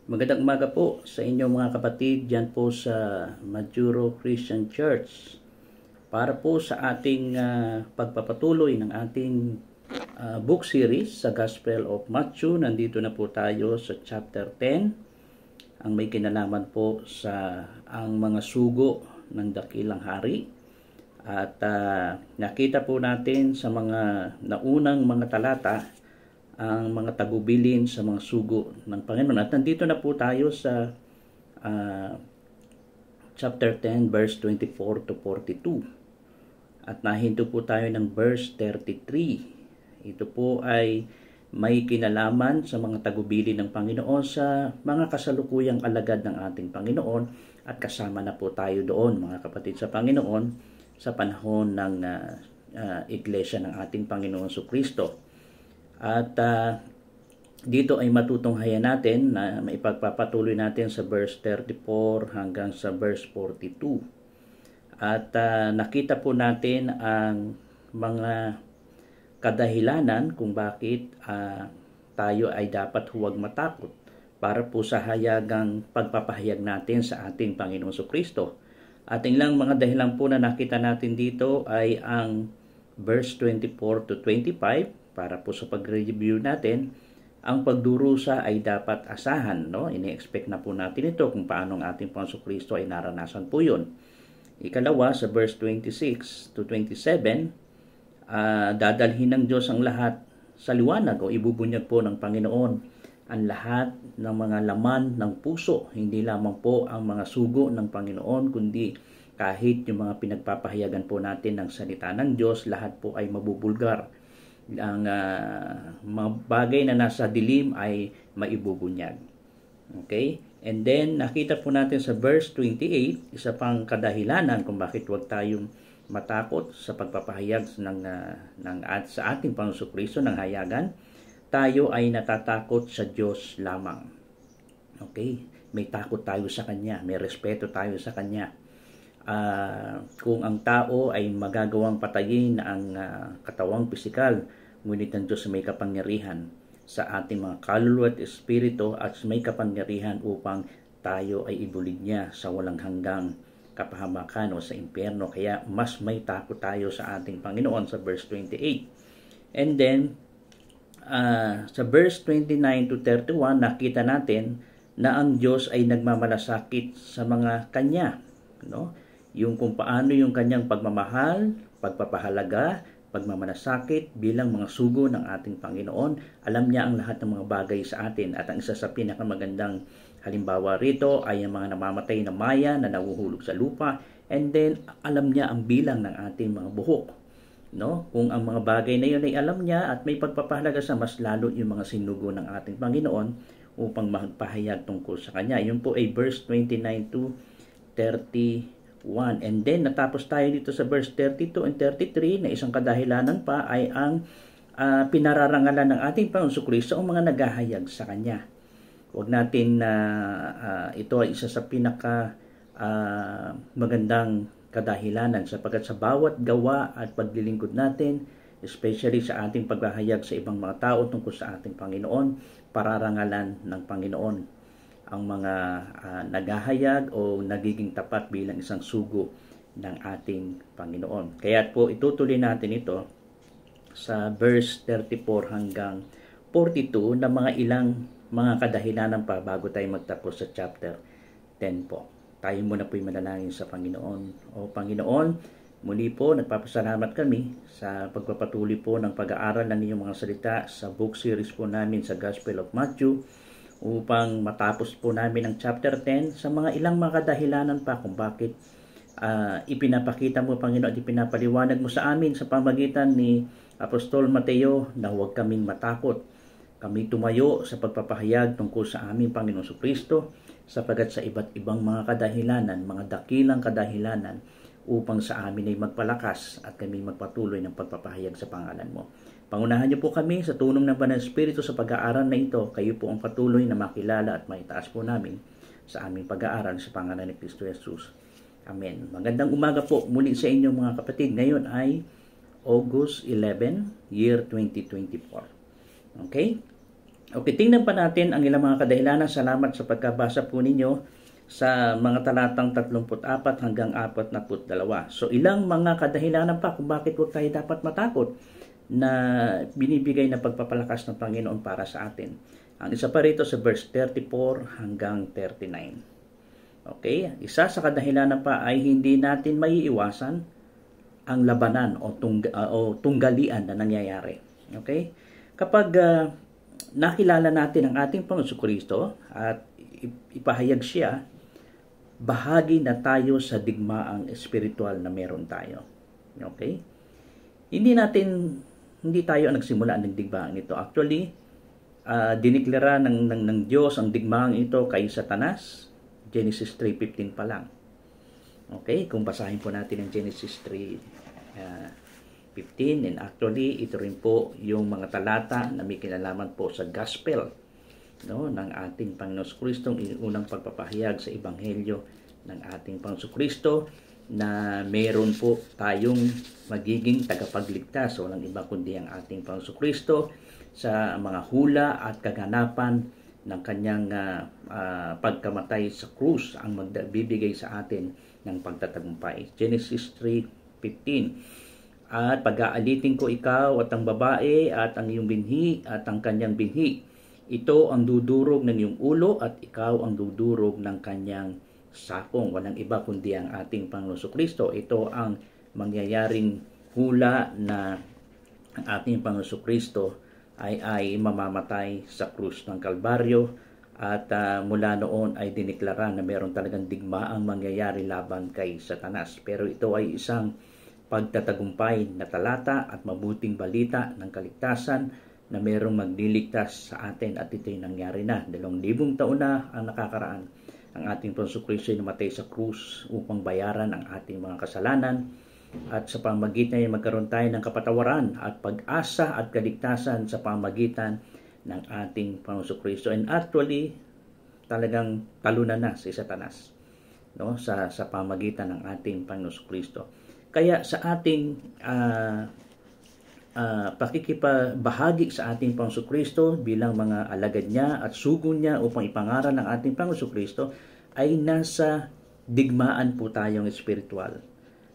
Magandang umaga po sa inyo mga kapatid dyan po sa Majuro Christian Church. Para po sa ating pagpapatuloy ng ating book series sa Gospel of Matthew, nandito na po tayo sa chapter 10. Ang may kinalaman po sa ang mga sugo ng dakilang hari. At nakita po natin sa mga naunang mga talata ang mga tagubilin sa mga sugo ng Panginoon. At nandito na po tayo sa chapter 10 verse 24 to 42. At nahinto po tayo ng verse 33. Ito po ay may kinalaman sa mga tagubilin ng Panginoon sa mga kasalukuyang alagad ng ating Panginoon, at kasama na po tayo doon mga kapatid sa Panginoon sa panahon ng iglesia ng ating Panginoon Jesucristo. At dito ay matutunghayan natin na maipagpapatuloy natin sa verse 34 hanggang sa verse 42. At nakita po natin ang mga kadahilanan kung bakit tayo ay dapat huwag matakot para po sa hayagang pagpapahayag natin sa ating Panginoong Jesucristo. At ilang mga dahilan po na nakita natin dito ay ang verse 24 to 25. Para po sa pag-review natin, ang pagdurusa ay dapat asahan, no? Ini-expect na po natin ito kung paano ang ating Panginoon Kristo ay naranasan po yun. Ikalawa, sa verse 26 to 27, dadalhin ng Diyos ang lahat sa liwanag o ibubunyag po ng Panginoon ang lahat ng mga laman ng puso, hindi lamang po ang mga sugo ng Panginoon, kundi kahit yung mga pinagpapahayagan po natin ng salita ng Diyos, lahat po ay mabubulgar. Ang mga bagay na nasa dilim ay maibubunyag. Okay? And then, nakita po natin sa verse 28, isa pang kadahilanan kung bakit huwag tayong matakot sa pagpapahayag sa ating Panginoong Kristo ng hayagan. Tayo ay natatakot sa Diyos lamang. Okay? May takot tayo sa Kanya, may respeto tayo sa Kanya. Kung ang tao ay magagawang patayin ang katawang pisikal, ngunit ang Diyos may kapangyarihan sa ating mga kaluluwa at espiritu at may kapangyarihan upang tayo ay ibulig niya sa walang hanggang kapahamakan o sa impyerno. Kaya mas may takot tayo sa ating Panginoon sa verse 28. And then, sa verse 29 to 31, nakita natin na ang Diyos ay nagmamalasakit sa mga Kanya, no? Yung kung paano yung Kanyang pagmamahal, pagpapahalaga, pagmamalasakit bilang mga sugo ng ating Panginoon. Alam niya ang lahat ng mga bagay sa atin, at ang isa sa pinakamagandang halimbawa rito ay ang mga namamatay na maya na nahuhulog sa lupa, and then alam niya ang bilang ng ating mga buhok, no? Kung ang mga bagay na yun ay alam niya at may pagpapahalaga sa mas lalo yung mga sinugo ng ating Panginoon upang magpahayag tungkol sa Kanya. Yun po ay verse 29 to 31. And then natapos tayo dito sa verse 32 and 33 na isang kadahilanan pa ay ang pinararangalan ng ating Panginoon Kristo ang mga naghahayag sa Kanya. Huwag natin ito ay isa sa pinaka magandang kadahilanan, sapagkat sa bawat gawa at paglilingkod natin, especially sa ating paghahayag sa ibang mga tao tungkol sa ating Panginoon, pararangalan ng Panginoon ang mga naghahayag o nagiging tapat bilang isang sugo ng ating Panginoon. Kaya po itutuloy natin ito sa verse 34 hanggang 42 na mga ilang mga kadahilanan pa bago tayo magtapos sa chapter 10 po. Tayo muna po'y manalangin sa Panginoon. O Panginoon, muli po nagpapasalamat kami sa pagpapatuloy po ng pag-aaral ng inyong mga salita sa book series po namin sa Gospel of Matthew, upang matapos po namin ang chapter 10 sa mga ilang mga kadahilanan pa kung bakit ipinapakita mo, Panginoon, at ipinapaliwanag mo sa amin sa pamagitan ni Apostol Mateo na huwag kaming matakot. Kami tumayo sa pagpapahayag tungkol sa aming Panginoon Jesucristo, sapagkat sa iba't ibang mga kadahilanan, mga dakilang kadahilanan, upang sa amin ay magpalakas at kami magpatuloy ng pagpapahayag sa pangalan mo. Pangunahan niyo po kami sa tulong ng Banal na Espiritu sa pag-aaral na ito. Kayo po ang patuloy na makilala at maitaas po namin sa aming pag-aaral sa pangalan ni Kristo Jesus. Amen. Magandang umaga po muli sa inyo mga kapatid. Ngayon ay August 11, year 2024. Okay? Okay, tingnan pa natin ang ilang mga kadahilanan. Salamat sa pagkabasa po ninyo sa mga talatang 34 hanggang 42. So ilang mga kadahilanan pa kung bakit huwag tayo dapat matakot na binibigay na pagpapalakas ng Panginoon para sa atin. Ang isa pa rito sa verse 34 hanggang 39. Okay, isa sa kadahilanan pa ay hindi natin maiiwasan ang labanan o tunggalian na nangyayari. Okay? Kapag nakilala natin ang ating Panginoon Kristo at ipahayag siya, bahagi na tayo sa digmaang espiritual na meron tayo. Okay? Hindi tayo nagsimula ng digmaang ito. Actually, diniklara ng Diyos ang digmaang ito kay Satanas. Genesis 3:15 pa lang. Okay? Kung basahin po natin ang Genesis 3:15, and actually ito rin po yung mga talata na may kinalaman po sa gospel, no, ng ating Panginoon Kristo, unang pagpapahayag sa ebanghelyo ng ating Panginoon Kristo na mayroon po tayong magiging tagapagligtas. So, walang iba kundi ang ating Panginoon Kristo sa mga hula at kaganapan ng kanyang pagkamatay sa krus ang magbibigay sa atin ng pagtatagumpay. Genesis 3:15. At pag-aalitin ko ikaw at ang babae at ang iyong binhi at ang kanyang binhi. Ito ang dudurog ng iyong ulo at ikaw ang dudurog ng kanyang sakong. Walang iba kundi ang ating Panginoon Kristo. Ito ang mangyayaring hula na ang ating Panginoon Kristo ay mamamatay sa krus ng Kalbaryo, at mula noon ay diniklara na meron talagang digmaang mangyayari laban kay Satanas. Pero ito ay isang pagtatagumpay na talata at mabuting balita ng kaligtasan na merong magliligtas sa atin, at ito'y nangyari na. 2,000 taon na ang nakakaraan. Ang ating Panginoon Kristo ay namatay sa krus upang bayaran ang ating mga kasalanan, at sa pamagitan niya magkaroon tayo ng kapatawaran at pag-asa at kaligtasan sa pamagitan ng ating Panginoon Kristo. And actually, talagang talunan na si Satanas, no, sa pamagitan ng ating Panginoon Kristo. Kaya sa ating pakikipabahagi sa ating Panginoon Kristo bilang mga alagad niya at sugo niya upang ipangaral ng ating Panginoon Kristo, ay nasa digmaan po tayong espiritual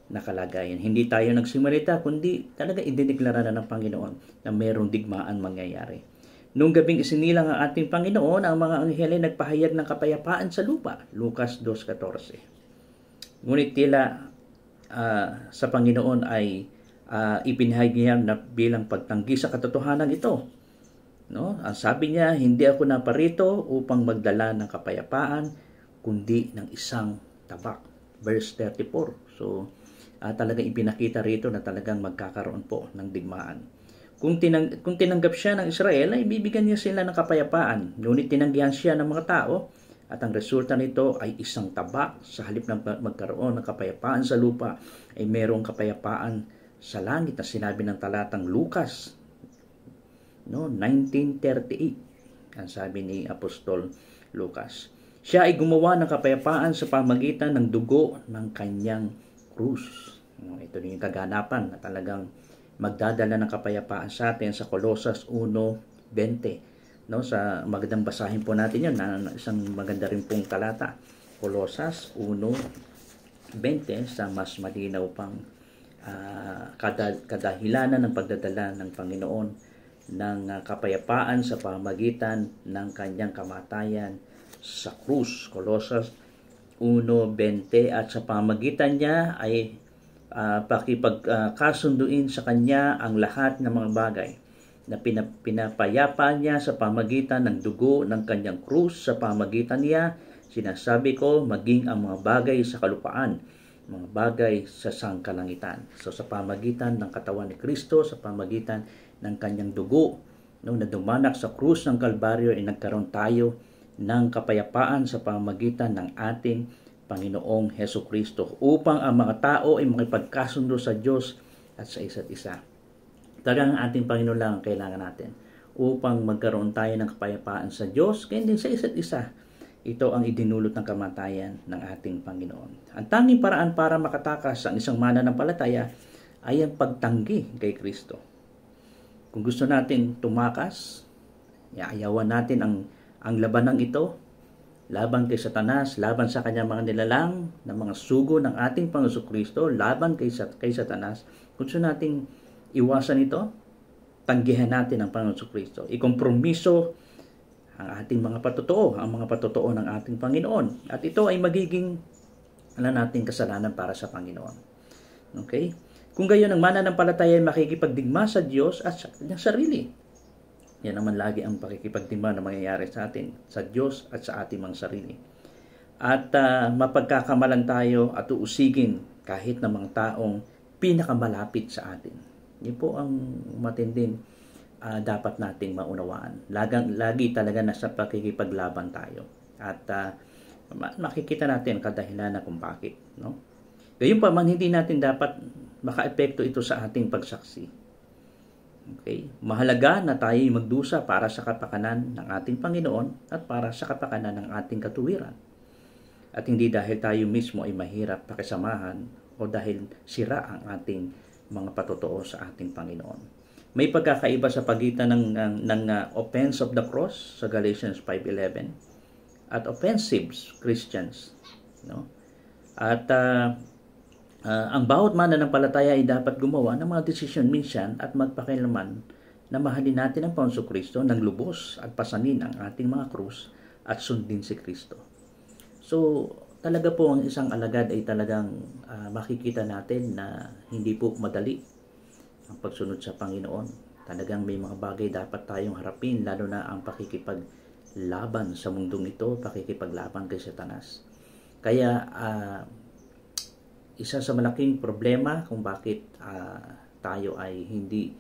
na kalagayan. Hindi tayo nagsimulita, kundi talaga idineklara na ng Panginoon na mayroong digmaan mangyayari. Nung gabing isinilang ang ating Panginoon, ang mga anghel ay nagpahayag ng kapayapaan sa lupa. Lucas 2:14. Ngunit tila sa Panginoon ay ipinahayag niya na bilang pagtanggi sa katotohanan ito. No? Ang sabi niya, hindi ako naparito upang magdala ng kapayapaan, kundi ng isang tabak. Verse 34. So, talagang ipinakita rito na talagang magkakaroon po ng digmaan. Kung tinanggap siya ng Israel, ay bibigyan niya sila ng kapayapaan. Ngunit tinanggihan siya ng mga tao, at ang resulta nito ay isang tabak. Sa halip na magkaroon ng kapayapaan sa lupa, ay mayroong kapayapaan sa langit na sinabi ng talatang Lucas, no, 19:38. Ang sabi ni Apostol Lucas, siya ay gumawa ng kapayapaan sa pamagitan ng dugo ng kanyang krus. Ito din yung kaganapan na talagang magdadala ng kapayapaan sa atin sa Colosas 1:20. No, sa magandang basahin po natin yun, na isang maganda rin pong talata. Colosas 1:20 sa mas malinaw pang kadahilanan ng pagdadala ng Panginoon ng kapayapaan sa pamagitan ng kanyang kamatayan sa krus. Colosas 1:20. At sa pamagitan niya ay pakipagkasunduin sa kanya ang lahat ng mga bagay na pinapayapa niya sa pamagitan ng dugo ng kanyang krus. Sa pamagitan niya, sinasabi ko, maging ang mga bagay sa kalupaan, mga bagay sa sangkalangitan. So sa pamagitan ng katawan ni Kristo, sa pamagitan ng kanyang dugo, nung nadumanak sa krus ng Kalbaryo, ay nagkaroon tayo ng kapayapaan sa pamagitan ng ating Panginoong Heso Kristo, upang ang mga tao ay makipagkasundo sa Diyos at sa isa't isa. Talagang ang ating Panginoon lang ang kailangan natin upang magkaroon tayo ng kapayapaan sa Diyos, kaya din sa isa't isa. Ito ang idinulot ng kamatayan ng ating Panginoon. Ang tanging paraan para makatakas ang isang mananampalataya ay ang pagtanggi kay Kristo. Kung gusto natin tumakas, Iayawan natin ang labanang ito, laban kay Satanas, laban sa kanyang mga nilalang na mga sugo ng ating Panginoong Kristo, laban kay Satanas. Kung saan nating iwasan ito, tanggihan natin ang Panginoong Kristo. Ikompromiso ang ating mga patotoo, ang mga patotoo ng ating Panginoon. At ito ay magiging nating kasalanan para sa Panginoon. Okay? Kung gayon, ang mananampalataya ay makikipagdigma sa Diyos at sa kanyang sarili. Yan naman lagi ang pakikipagdigma na mangyayari sa atin, sa Diyos at sa ating mga sarili. At mapagkakamalan tayo at uusigin kahit ng mga taong pinakamalapit sa atin. Yan po ang matinding dapat nating maunawaan. Lagi talaga nasa pakikipaglaban tayo. At makikita natin kadahilan na kung bakit. No? Gayunpaman, hindi natin dapat maka-epekto ito sa ating pagsaksi. Okay? Mahalaga na tayo magdusa para sa kapakanan ng ating Panginoon at para sa kapakanan ng ating katuwiran. At hindi dahil tayo mismo ay mahirap pakisamahan o dahil sira ang ating mga patotoo sa ating Panginoon. May pagkakaiba sa pagitan ng offense of the cross sa Galatians 5:11 at offensive Christians, no? At ang bawat mananampalataya ay dapat gumawa ng mga desisyon minsan at magpakailanman na mahalin natin ang Panginoong Kristo ng lubos at pasanin ang ating mga krus at sundin si Kristo. So, talaga po ang isang alagad ay talagang makikita natin na hindi po madali ang pagsunod sa Panginoon. Talagang may mga bagay dapat tayong harapin, lalo na ang pakikipaglaban sa mundong ito, pakikipaglaban kay Satanas. Kaya isa sa malaking problema kung bakit tayo ay hindi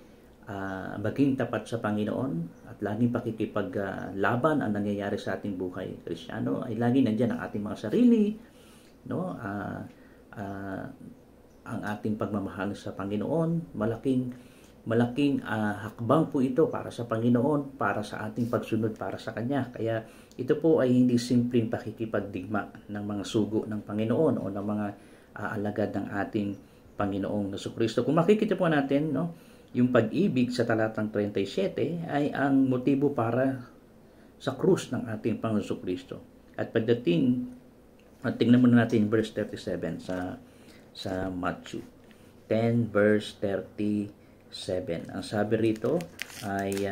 maging tapat sa Panginoon at laging pakikipaglaban ang nangyayari sa ating buhay Kristiyano ay lagi nandiyan ang ating mga sarili, no? Ang ating pagmamahal sa Panginoon, malaking hakbang po ito para sa Panginoon, para sa ating pagsunod para sa Kanya. Kaya ito po ay hindi simpleng pakikipagdigma ng mga sugo ng Panginoon o ng mga alagad ng ating Panginoong Jesucristo. Kung makikita po natin, no, yung pag-ibig sa talatang 37 ay ang motibo para sa krus ng ating Panginoong Jesucristo. At pagdating, tingnan muna natin verse 37 sa Matthew 10 verse 37. Ang sabi rito ay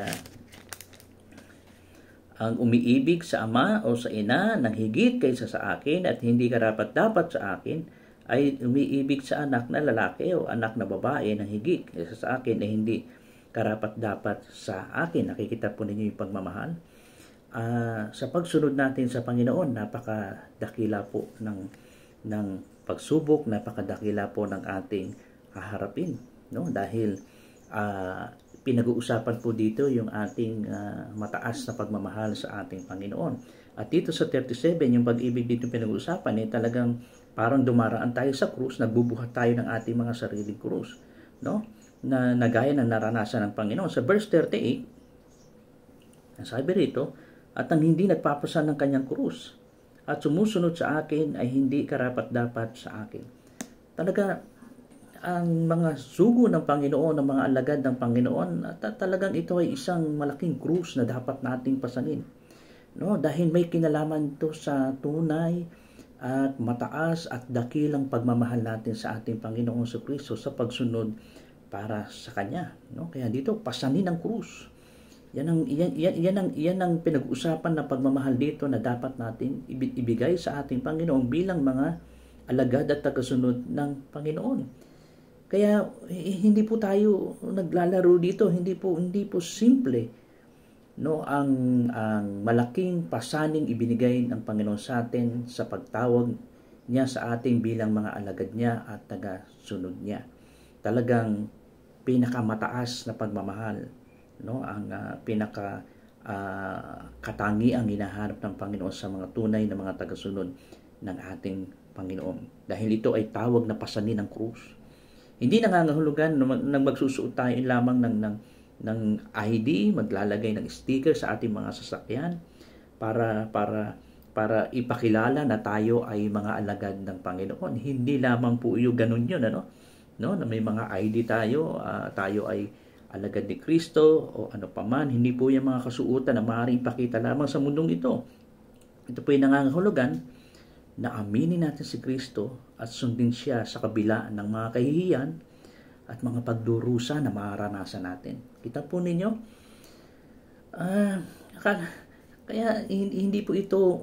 ang umiibig sa ama o sa ina ng higit kaysa sa akin at hindi karapat-dapat sa akin ay umiibig sa anak na lalaki o anak na babae ng higit kaysa sa akin ay hindi karapat-dapat sa akin. Nakikita po ninyo yung pagmamahal. Sa pagsunod natin sa Panginoon, napakadakila po ng pagsubok, napakadakila po ng ating haharapin, no? Dahil pinag-uusapan po dito yung ating mataas na pagmamahal sa ating Panginoon. At dito sa 37, yung pag-ibig dito pinag-uusapan, talagang parang dumaraan tayo sa krus, nagbubuhat tayo ng ating mga sariling krus, no? Na gaya ng naranasan ng Panginoon. Sa verse 38, ang sabi rito, at ang hindi nagpapasan ng kanyang krus at sumusunod sa akin ay hindi karapat-dapat sa akin. Talaga, ang mga sugo ng Panginoon, ng mga alagad ng Panginoon, talagang ito ay isang malaking krus na dapat nating pasanin. No? Dahil may kinalaman ito sa tunay at mataas at dakilang pagmamahal natin sa ating Panginoong Jesucristo sa pagsunod para sa Kanya. No? Kaya dito, pasanin ang krus. Yan ang pinag-usapan na pagmamahal dito na dapat natin ibigay sa ating Panginoon bilang mga alagad at tagasunod ng Panginoon. Kaya hindi po tayo naglalaro dito, hindi po simple, no, ang malaking pasaning ibinigay ng Panginoon sa atin sa pagtawag niya sa ating bilang mga alagad niya at tagasunod niya. Talagang pinakamataas na pagmamahal, no, ang katangiang hinahanap ng Panginoon sa mga tunay na mga tagasunod ng ating Panginoon. Dahil ito ay tawag na pasanin ng krus. Hindi nangangahulugan na magsusuot tayo lamang ng ID, maglalagay ng sticker sa ating mga sasakyan para ipakilala na tayo ay mga alagad ng Panginoon. Hindi lamang po yung ganun yun, ano? No, na may mga ID tayo ay alagad ni Kristo o ano paman, hindi po yung mga kasuotan na maaaring ipakita lamang sa mundong ito. Ito po yung nangangahulugan na aminin natin si Kristo at sundin siya sa kabila ng mga kahihiyan at mga pagdurusa na mararanasan natin. Kita po ninyo, kaya hindi po ito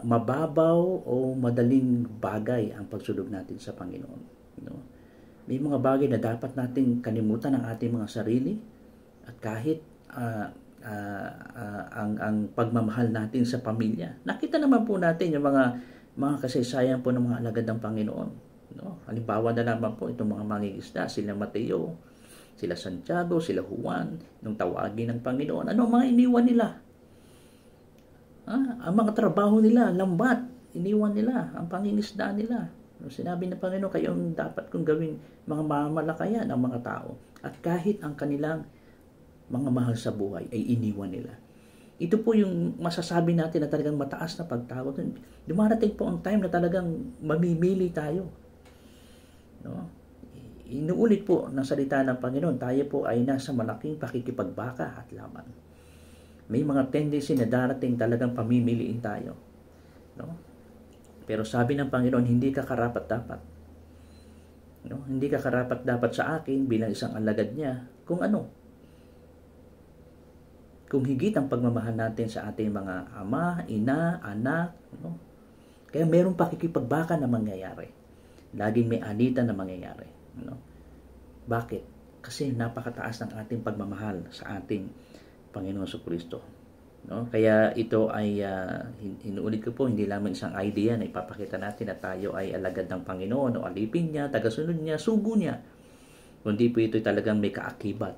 mababaw o madaling bagay ang pagsunod natin sa Panginoon. May mga bagay na dapat nating kalimutan ang ating mga sarili at kahit ang pagmamahal natin sa pamilya. Nakita naman po natin yung mga kasaysayan po ng mga alagad ng Panginoon. Halimbawa na naman po itong mga mangingisda, sila Mateo, sila Santiago, sila Juan, nung tawagin ng Panginoon. Ano mga iniwan nila? Ang mga trabaho nila, lambat, iniwan nila, ang pangingisda nila. Sinabi ng Panginoon, kayo ang dapat kong gawing mga mamalakayan ang mga tao. At kahit ang kanilang mga mahal sa buhay ay iniwan nila. Ito po yung masasabi natin na talagang mataas na pagtakot. Dumarating po ang time na talagang mamimili tayo. Inuulit po ng salita ng Panginoon, tayo po ay nasa malaking pakikipagbaka at laban. May mga tendency na darating talagang pamimiliin tayo. Pero sabi ng Panginoon, hindi ka karapat-dapat. Hindi ka karapat-dapat sa akin bilang isang alagad niya. Kung ano? Kung higit ang pagmamahal natin sa ating mga ama, ina, anak. Kaya mayroong pakikipagbaka na mangyayari. Laging may alitan na mangyayari. Bakit? Kasi napakataas ng ating pagmamahal sa ating Panginoon Jesucristo. Kaya ito ay inuulit ko po, hindi lamang isang idea na ipapakita natin na tayo ay alagad ng Panginoon o alipin niya, tagasunod niya, sugo niya. Kundi po ito talagang may kaakibat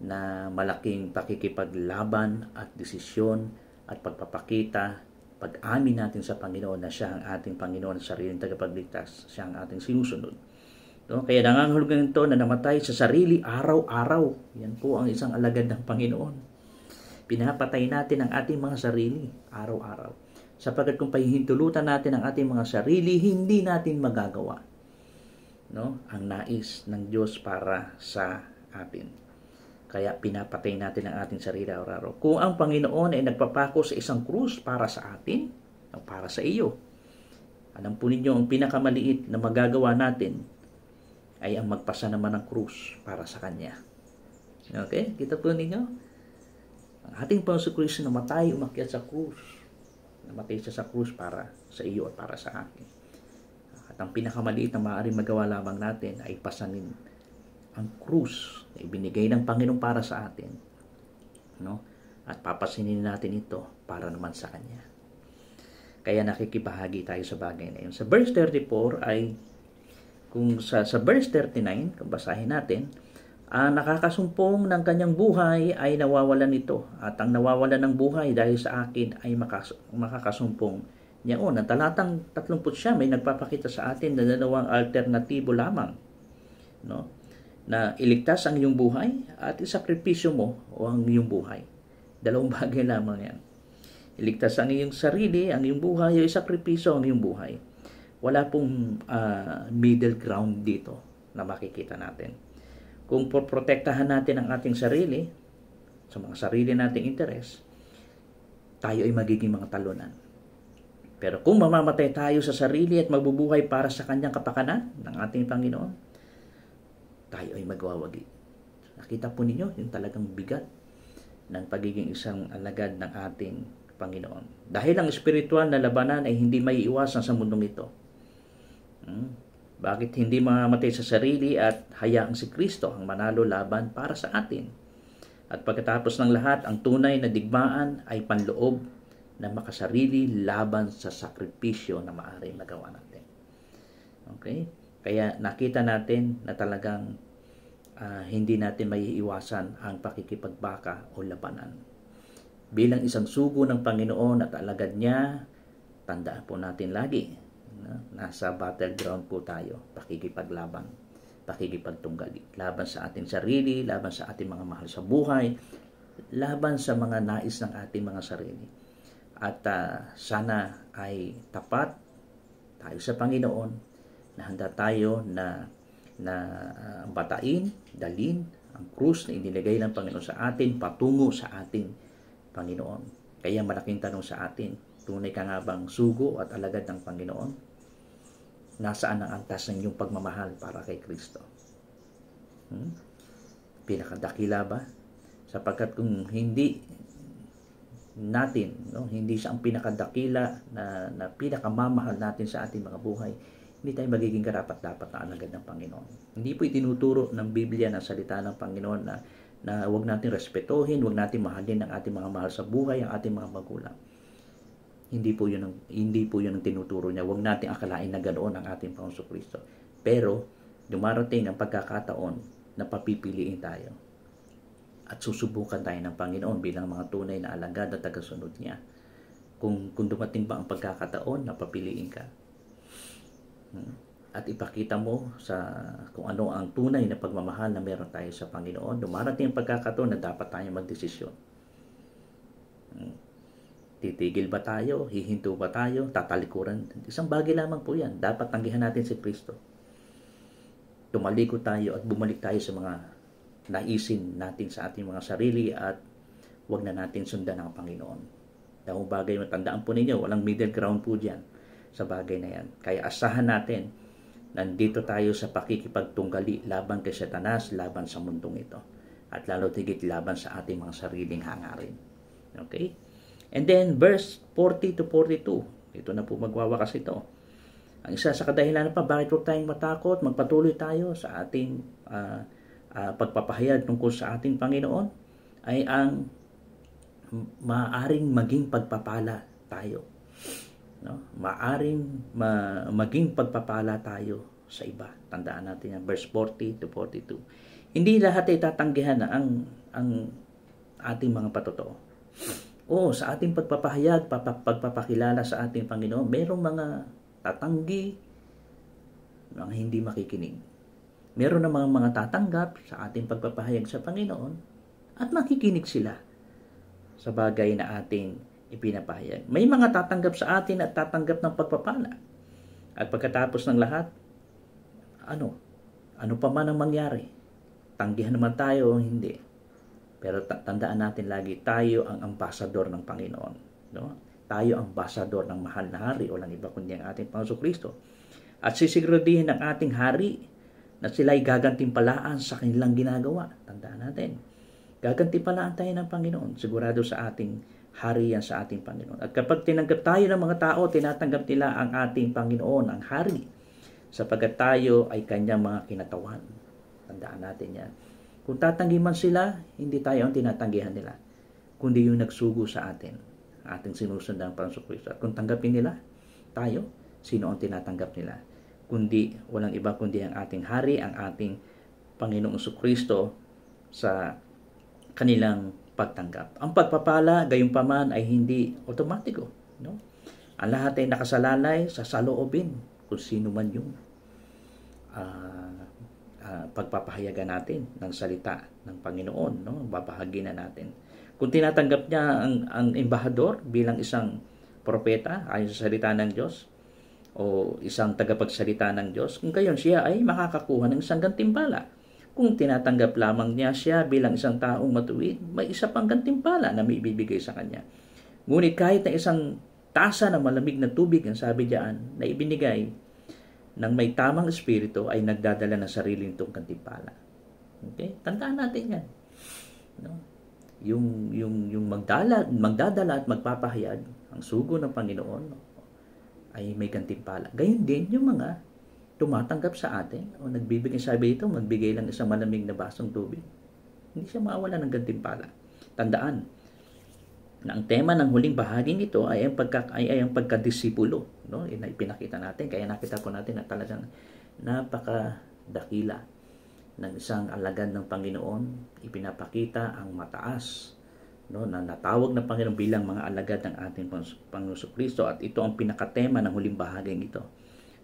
na malaking pakikipaglaban at desisyon at pagpapakita, pag-amin natin sa Panginoon na siya ang ating Panginoon at sariling tagapagligtas, siya ang ating sinusunod. Kaya nangangahulugan ito na namatay sa sarili araw-araw. Yan po ang isang alagad ng Panginoon. Pinapatay natin ang ating mga sarili araw-araw. Sapagkat kung pahihintulutan natin ang ating mga sarili, hindi natin magagawa ang nais ng Diyos para sa atin. Kaya pinapatay natin ang ating sarili araw-araw. Kung ang Panginoon ay nagpapako sa isang krus para sa atin, o para sa iyo, alam po ninyo, ang pinakamaliit na magagawa natin ay ang magpasa naman ng krus para sa Kanya. Okay? Kita po ninyo? Ang ating Panginoon Kristo namatay, umakyat sa krus. Namatay siya sa krus para sa iyo at para sa akin. At ang pinakamaliit na maaaring magawa lamang natin ay pasanin ang krus na ibinigay ng Panginoon para sa atin. At papasinin natin ito para naman sa Kanya. Kaya nakikibahagi tayo sa bagay na yun. Sa verse 34 ay, kung sa verse 39, kung basahin natin, nakakasumpong ng kanyang buhay ay nawawalan nito. At ang nawawalan ng buhay dahil sa akin ay makakasumpong niya. Ang talatang 30 may nagpapakita sa atin na dalawang alternatibo lamang. Na iligtas ang iyong buhay at isakripisyo mo o ang iyong buhay. Dalawang bagay lamang yan. Iligtas ang iyong sarili, ang iyong buhay, o isakripisyo ang iyong buhay. Wala pong middle ground dito na makikita natin. Kung protektahan natin ang ating sarili, sa mga sarili nating interes, tayo ay magiging mga talunan. Pero kung mamamatay tayo sa sarili at magbubuhay para sa Kanyang kapakanan ng ating Panginoon, tayo ay magwawagi. Nakita po ninyo yung talagang bigat ng pagiging isang alagad ng ating Panginoon. Dahil ang espiritual na labanan ay hindi may iwasan sa mundong ito. Bakit hindi mamamatay sa sarili at hayaang si Kristo ang manalo laban para sa atin? At pagkatapos ng lahat, ang tunay na digmaan ay panloob na makasarili laban sa sakripisyo na maaaring magawa natin. Okay? Kaya nakita natin na talagang hindi natin may iwasan ang pakikipagbaka o labanan. Bilang isang sugo ng Panginoon at alagad niya, tandaan po natin lagi, nasa battleground po tayo, pakikipaglaban, pakikipagtunggali, laban sa ating sarili, laban sa ating mga mahal sa buhay, laban sa mga nais ng ating mga sarili. At sana ay tapat tayo sa Panginoon, na handa tayo na batain, dalin Ang krus na inilagay ng Panginoon sa atin, patungo sa ating Panginoon. Kaya malaking tanong sa atin, tunay ka nga bang sugo at alagad ng Panginoon? Nasaan ang antas ng iyong pagmamahal para kay Kristo? Pinakadakila ba? Sapagkat kung hindi natin, hindi siya ang pinakadakila na pinakamamahal natin sa ating mga buhay, hindi tayo magiging karapat-dapat na alagad ng Panginoon. Hindi po itinuturo ng Biblia, ng salita ng Panginoon na huwag natin respetuhin, huwag natin mahalin ang ating mga mahal sa buhay, ang ating mga magulang. Hindi po yun ang tinuturo niya. Huwag natin akalain na ganoon ang ating Panginoon Kristo. Pero dumarating ang pagkakataon na papipiliin tayo at susubukan tayo ng Panginoon bilang mga tunay na alagad at tagasunod niya. Kung dumating ba ang pagkakataon na papiliin ka at ipakita mo sa kung ano ang tunay na pagmamahal na meron tayo sa Panginoon, dumarating ang pagkakataon na dapat tayo magdesisyon. Titigil ba tayo? Hihinto ba tayo? Tatalikuran? Isang bagay lamang po yan. Dapat tanggihan natin si Kristo. Tumalikod tayo at bumalik tayo sa mga naisin natin sa ating mga sarili at huwag na natin sundan ang Panginoon. Dahil bagay, matandaan po ninyo, walang middle ground po dyan sa bagay na yan. Kaya asahan natin, nandito tayo sa pakikipagtunggali laban kay Satanas, laban sa mundong ito. At lalo tigit laban sa ating mga sariling hangarin. Okay? And then, verse 40 to 42. Ito na po magwawakas ito. Ang isa sa kadahilan pa, bakit huwag tayong matakot, magpatuloy tayo sa ating pagpapahayag tungkol sa ating Panginoon, ay ang maaaring maging pagpapala tayo. Maaaring maging pagpapala tayo sa iba. Tandaan natin yan, verse 40 to 42. Hindi lahat ay tatanggihan na ang ating mga patotoo. Sa ating pagpapahayag, pagpapakilala sa ating Panginoon, mayroong mga tatanggi, mga hindi makikinig. Meron namang mga tatanggap sa ating pagpapahayag sa Panginoon at makikinig sila sa bagay na ating ipinapahayag. May mga tatanggap sa atin at tatanggap ng pagpapala. At pagkatapos ng lahat, ano pa man ang mangyari, tanggihan naman tayo o hindi. Pero tandaan natin lagi, tayo ang ambasador ng Panginoon. Tayo ang ambasador ng mahal na hari o lang iba kundi ang ating Panginoon Kristo. At sisiguraduhin ng ating hari na sila'y gagantimpalaan sa kanilang ginagawa. Tandaan natin, gagantimpalaan tayo ng Panginoon. Sigurado sa ating hari yan sa ating Panginoon. At kapag tinanggap tayo ng mga tao, tinatanggap nila ang ating Panginoon, ang hari, sapagkat tayo ay kanyang mga kinatawan. Tandaan natin yan. Kung tatanggi man sila, hindi tayo ang tinatanggihan nila, kundi yung nagsugo sa atin, ating sinusundan ang Panginoon Kristo. At kung tanggapin nila, tayo, sino ang tinatanggap nila? Kundi, walang iba kundi ang ating hari, ang ating Panginoong Kristo sa kanilang pagtanggap. Ang pagpapala, gayunpaman, ay hindi otomatiko. Ang lahat ay nakasalalay sa saloobin kung sino man yung pagpapahayagan natin ng salita ng Panginoon, babahagi na natin. Kung tinatanggap niya ang embahador bilang isang propeta ayon sa salita ng Diyos o isang tagapagsalita ng Diyos, kung gayon siya ay makakakuha ng isang gantimpala. Kung tinatanggap lamang niya siya bilang isang taong matuwid, may isa pang gantimpala na may ibibigay sa kanya. Ngunit kahit na isang tasa ng malamig na tubig, ang sabi diyan, na ibinigay ng may tamang espiritu ay nagdadala ng sariling itong gantimpala. Okay? Tandaan natin yan. Yung magdadala at magpapahayag ang sugo ng Panginoon ay may gantimpala. Gayon din yung mga tumatanggap sa atin o nagbibigay, sabi ito, magbigay lang isang malamig na basong tubig. Hindi siya mawala ng gantimpala. Tandaan na ang tema ng huling bahaging ito ay ang pagkadisipulo, Ipinakita natin, kaya nakita po natin na talagang napakadakila ng isang alagad ng Panginoon. Ipinapakita ang mataas, na natawag ng Panginoon bilang mga alagad ng ating Panginoon Kristo, at ito ang pinakatema ng huling bahaging ito,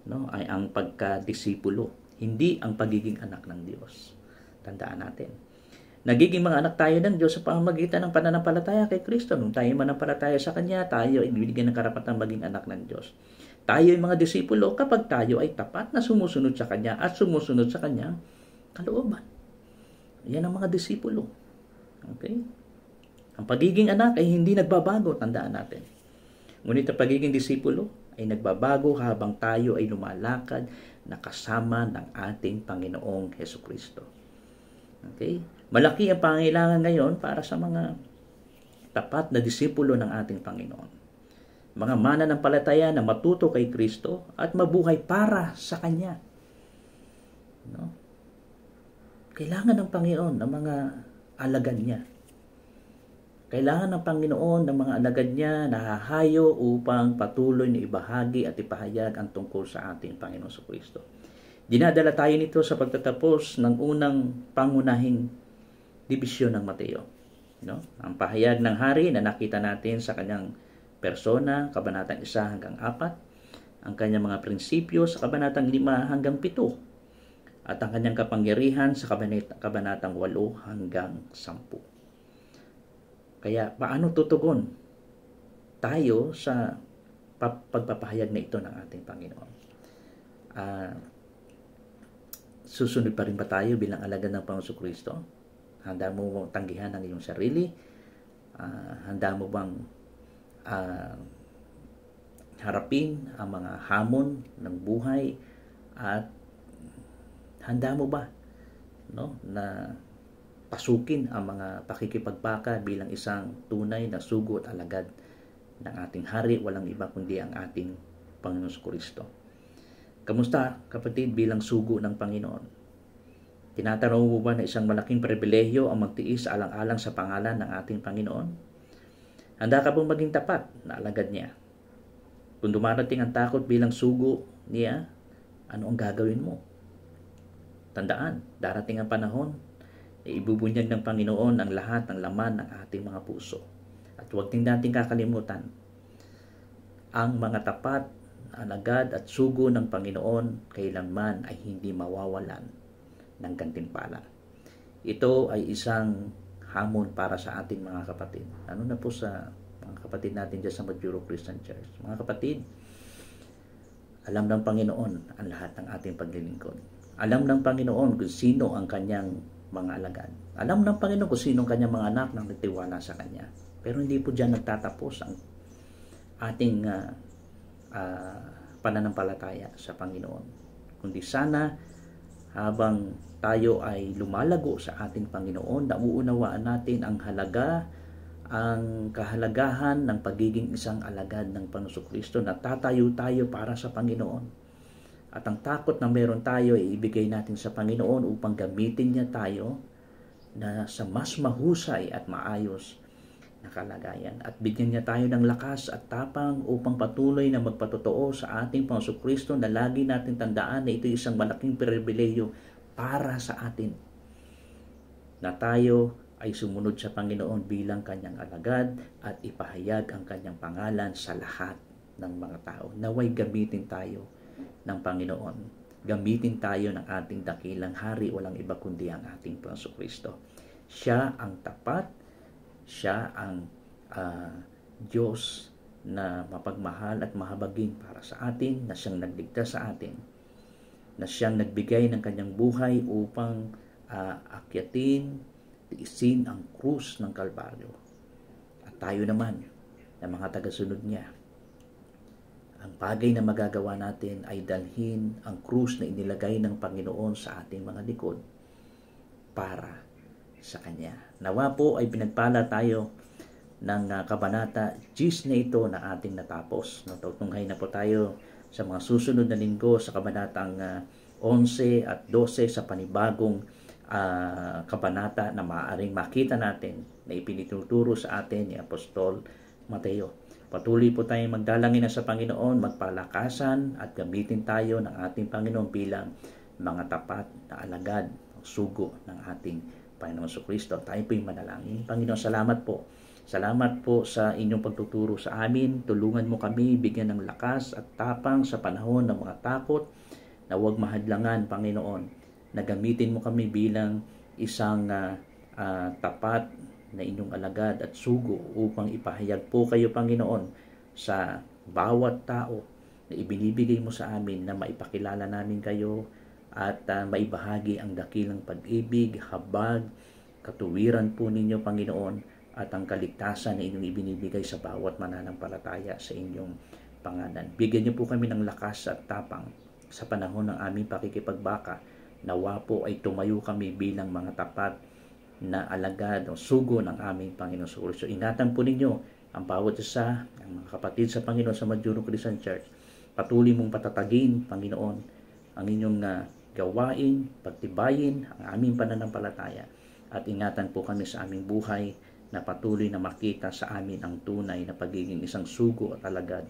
ay ang pagkadisipulo, hindi ang pagiging anak ng Diyos. Tandaan natin. Nagiging mga anak tayo ng Diyos sa pamamagitan ng pananampalataya kay Kristo. Nung tayo manampalataya sa Kanya, tayo ay binigyan ng karapatang maging anak ng Diyos. Tayo ay mga disipulo kapag tayo ay tapat na sumusunod sa Kanya at sumusunod sa Kanyang kalooban. Yan ang mga disipulo. Okay? Ang pagiging anak ay hindi nagbabago, tandaan natin. Ngunit ang pagiging disipulo ay nagbabago habang tayo ay lumalakad na kasama ng ating Panginoong Hesukristo. Okay? Malaki ang pangailangan ngayon para sa mga tapat na disipulo ng ating Panginoon. Mga mananampalataya na matuto kay Kristo at mabuhay para sa Kanya. No? Kailangan ng Panginoon ng mga alagad niya. Kailangan ng Panginoon ng mga alagad niya na hahayo upang patuloy na ibahagi at ipahayag ang tungkol sa ating Panginoon sa Kristo. Dinadala tayo nito sa pagtatapos ng unang pangunahing dibisyon ng Mateo. No? Ang pahayag ng hari na nakita natin sa kanyang persona, kabanatang 1 hanggang 4, ang kanyang mga prinsipyo sa kabanatang 5 hanggang 7, at ang kanyang kapangyarihan sa kabanatang 8 hanggang 10. Kaya paano tutugon tayo sa pagpapahayag na ito ng ating Panginoon? Susunod pa rin ba tayo bilang alagad ng Panginoon Kristo? Handa mo bang tanggihan ang iyong sarili? Handa mo bang harapin ang mga hamon ng buhay? At handa mo ba, no, na pasukin ang mga pakikipagbaka bilang isang tunay na sugo at alagad ng ating hari, walang iba kundi ang ating Panginoon Kristo? Kamusta, kapatid, bilang sugo ng Panginoon? Tinatanong mo ba na isang malaking pribilehyo ang magtiis alang-alang sa pangalan ng ating Panginoon? Handa ka bang maging tapat na alagad niya? Kung dumarating ang takot bilang sugo niya, ano ang gagawin mo? Tandaan, darating ang panahon na ibubunyag ng Panginoon ang lahat ng laman ng ating mga puso. At huwag din natin kakalimutan, ang mga tapat, alagad at sugo ng Panginoon kailanman ay hindi mawawalan ng gantimpala. Ito ay isang hamon para sa ating mga kapatid. Ano na po sa mga kapatid natin dyan sa Majuro Christian Church? Mga kapatid, alam ng Panginoon ang lahat ng ating paglilingkod. Alam ng Panginoon kung sino ang kanyang mga alagad. Alam ng Panginoon kung sino ang kanyang mga anak na nagtiwala sa Kanya. Pero hindi po dyan nagtatapos ang ating pananampalataya sa Panginoon. Kundi sana habang tayo ay lumalago sa ating Panginoon, nauunawaan natin ang kahalagahan ng pagiging isang alagad ng Panginoon Kristo, na tatayo tayo para sa Panginoon. At ang takot na meron tayo ay ibigay natin sa Panginoon upang gamitin niya tayo na sa mas mahusay at maayos na kalagayan. At bigyan niya tayo ng lakas at tapang upang patuloy na magpatotoo sa ating Panginoon Kristo, na lagi natin tandaan na ito isang malaking pribilehyo para sa atin, na tayo ay sumunod sa Panginoon bilang kanyang alagad at ipahayag ang kanyang pangalan sa lahat ng mga tao. Naway gamitin tayo ng Panginoon. Gamitin tayo ng ating dakilang hari, walang iba kundi ang ating Panginoon Kristo. Siya ang tapat, siya ang Diyos na mapagmahal at mahabagin para sa atin, na siyang nagligtas sa atin, na siyang nagbigay ng kanyang buhay upang akyatin, tiisin ang krus ng Kalbaryo. At tayo naman, na mga tagasunod niya, ang bagay na magagawa natin ay dalhin ang krus na inilagay ng Panginoon sa ating mga likod para sa Kanya. Nawa po ay pinagpala tayo ng kabanata 10 na ito na ating natapos. Tutunghay na po tayo sa mga susunod na linggo sa kabanatang 11 at 12 sa panibagong kabanata na maaaring makita natin na ipinituturo sa atin ni Apostol Mateo. Patuloy po tayong magdalangin na sa Panginoon, magpalakasan at gamitin tayo ng ating Panginoon bilang mga tapat na alagad, sugo ng ating Panginoon Kristo. Tayo po'y manalangin. Panginoon, salamat po. Salamat po sa inyong pagtuturo sa amin. Tulungan mo kami, bigyan ng lakas at tapang sa panahon ng mga takot, na huwag mahadlangan, Panginoon, na gamitin mo kami bilang isang tapat na inyong alagad at sugo upang ipahayag po kayo, Panginoon, sa bawat tao na ibinibigay mo sa amin, na maipakilala namin kayo at maibahagi ang dakilang pag-ibig, habag, katuwiran po ninyo, Panginoon, at ang kaligtasan na inyong ibinibigay sa bawat mananampalataya sa inyong pangalan. Bigyan niyo po kami ng lakas at tapang sa panahon ng aming pakikipagbaka. Nawa po ay tumayo kami bilang mga tapat na alagad o sugo ng aming Panginoon sa Kristo. Ingatan po ninyo ang bawat isa, ang mga kapatid sa Panginoon sa Majuro Christian Church. Patuloy mong patatagin, Panginoon, ang inyong gawain, pagtibayin ang aming pananampalataya. At ingatan po kami sa aming buhay na patuloy na makita sa amin ang tunay na pagiging isang sugo at alagad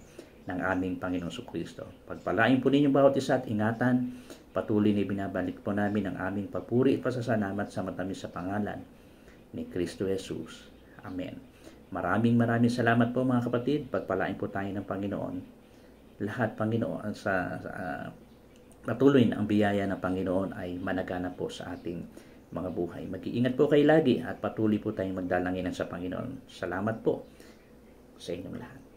ng aming Panginoon sa Kristo. Pagpalain po ninyo bawat isa at ingatan. Patuloy na binabalik po namin ang aming papuri at pasasalamat sa matamis sa pangalan ni Kristo Jesus. Amen. Maraming salamat po mga kapatid. Pagpalain po tayo ng Panginoon. Lahat, Panginoon, patuloy na ang biyaya ng Panginoon ay managanap po sa ating mga buhay. Mag-iingat po kayo lagi at patuloy po tayong magdalanginan sa Panginoon. Salamat po sa inyong lahat.